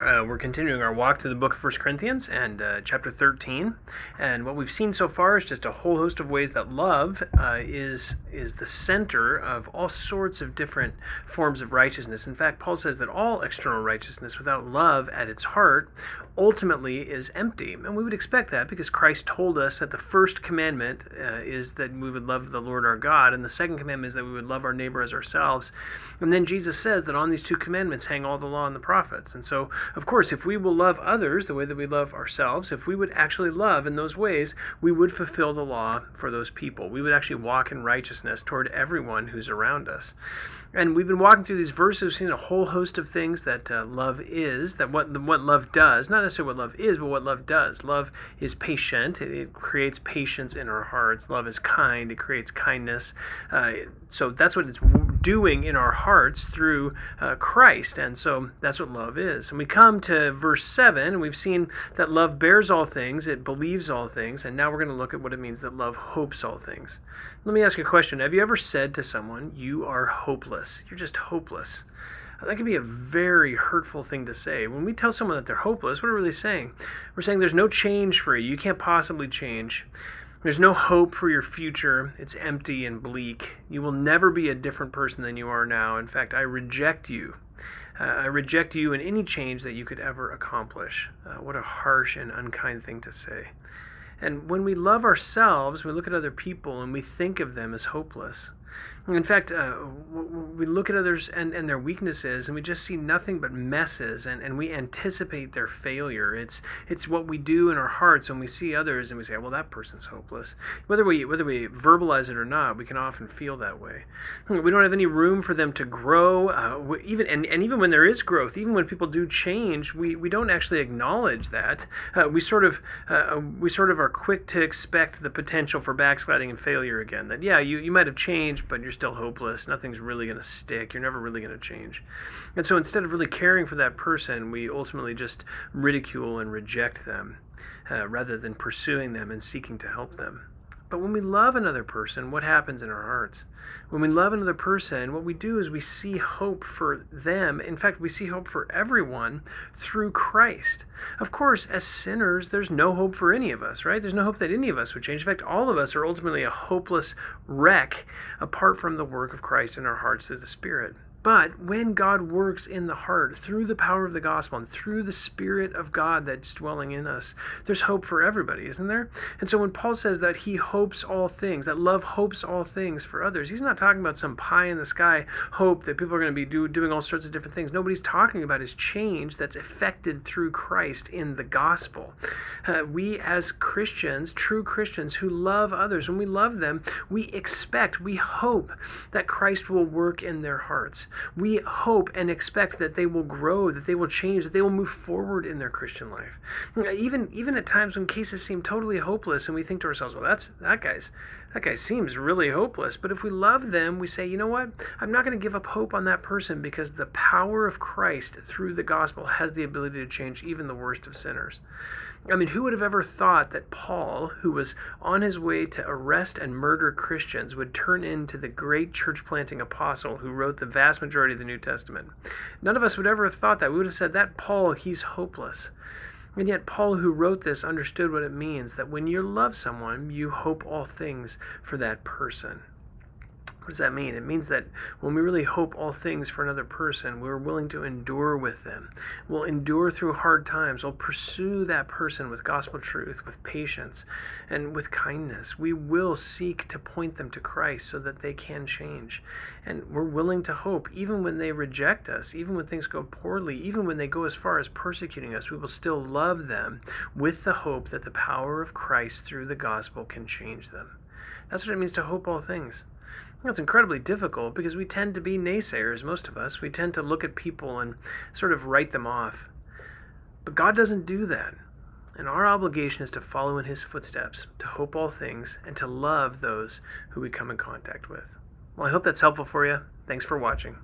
We're continuing our walk through the book of 1 Corinthians and chapter 13. And what we've seen so far is just a whole host of ways that love is the center of all sorts of different forms of righteousness. In fact, Paul says that all external righteousness without love at its heart ultimately is empty. And we would expect that because Christ told us that the first commandment is that we would love the Lord our God, and the second commandment is that we would love our neighbor as ourselves. And then Jesus says that on these two commandments hang all the law and the prophets. And so, of course, if we will love others the way that we love ourselves, if we would actually love in those ways, we would fulfill the law for those people. We would actually walk in righteousness toward everyone who's around us. And we've been walking through these verses, seen a whole host of things that love is, that what love does, not necessarily what love is, but what love does. Love is patient. It creates patience in our hearts. Love is kind. It creates kindness. So that's what it's doing in our hearts through Christ. And so that's what love is. And we come to verse 7, and we've seen that love bears all things. It believes all things. And now we're going to look at what it means that love hopes all things. Let me ask you a question. Have you ever said to someone, "You are hopeless"? You're just hopeless. That can be a very hurtful thing to say. When we tell someone that they're hopeless, what are we really saying? We're saying there's no change for you. You can't possibly change. There's no hope for your future. It's empty and bleak. You will never be a different person than you are now. In fact, I reject you. I reject you and any change that you could ever accomplish. What a harsh and unkind thing to say. And when we love ourselves, we look at other people and we think of them as hopeless. In fact, we look at others and their weaknesses, and we just see nothing but messes, and we anticipate their failure. It's what we do in our hearts when we see others, and we say, "Well, that person's hopeless." Whether we verbalize it or not, we can often feel that way. We don't have any room for them to grow. Even when there is growth, even when people do change, we don't actually acknowledge that. We sort of are quick to expect the potential for backsliding and failure again. That you might have changed, but you're still hopeless. Nothing's really going to stick. You're never really going to change. And so instead of really caring for that person, we ultimately just ridicule and reject them rather than pursuing them and seeking to help them. But when we love another person, what happens in our hearts? When we love another person, what we do is we see hope for them. In fact, we see hope for everyone through Christ. Of course, as sinners, there's no hope for any of us, right? There's no hope that any of us would change. In fact, all of us are ultimately a hopeless wreck apart from the work of Christ in our hearts through the Spirit. But when God works in the heart through the power of the gospel and through the Spirit of God that's dwelling in us, there's hope for everybody, isn't there? And so when Paul says that he hopes all things, that love hopes all things for others, he's not talking about some pie in the sky hope that people are going to be doing all sorts of different things. Nobody's talking about his change that's effected through Christ in the gospel. We as Christians, true Christians who love others, when we love them, we hope that Christ will work in their hearts. We hope and expect that they will grow, that they will change, that they will move forward in their Christian life. Even at times when cases seem totally hopeless and we think to ourselves, well, that guy seems really hopeless. But if we love them, we say, you know what? I'm not going to give up hope on that person because the power of Christ through the gospel has the ability to change even the worst of sinners. I mean, who would have ever thought that Paul, who was on his way to arrest and murder Christians, would turn into the great church-planting apostle who wrote the vast majority of the New Testament? None of us would ever have thought that. We would have said, that Paul, he's hopeless. And yet Paul, who wrote this, understood what it means, that when you love someone, you hope all things for that person. What does that mean? It means that when we really hope all things for another person, we're willing to endure with them. We'll endure through hard times. We'll pursue that person with gospel truth, with patience, and with kindness. We will seek to point them to Christ so that they can change. And we're willing to hope, even when they reject us, even when things go poorly, even when they go as far as persecuting us, we will still love them with the hope that the power of Christ through the gospel can change them. That's what it means to hope all things. It's incredibly difficult because we tend to be naysayers, most of us. We tend to look at people and sort of write them off. But God doesn't do that. And our obligation is to follow in his footsteps, to hope all things, and to love those who we come in contact with. Well, I hope that's helpful for you. Thanks for watching.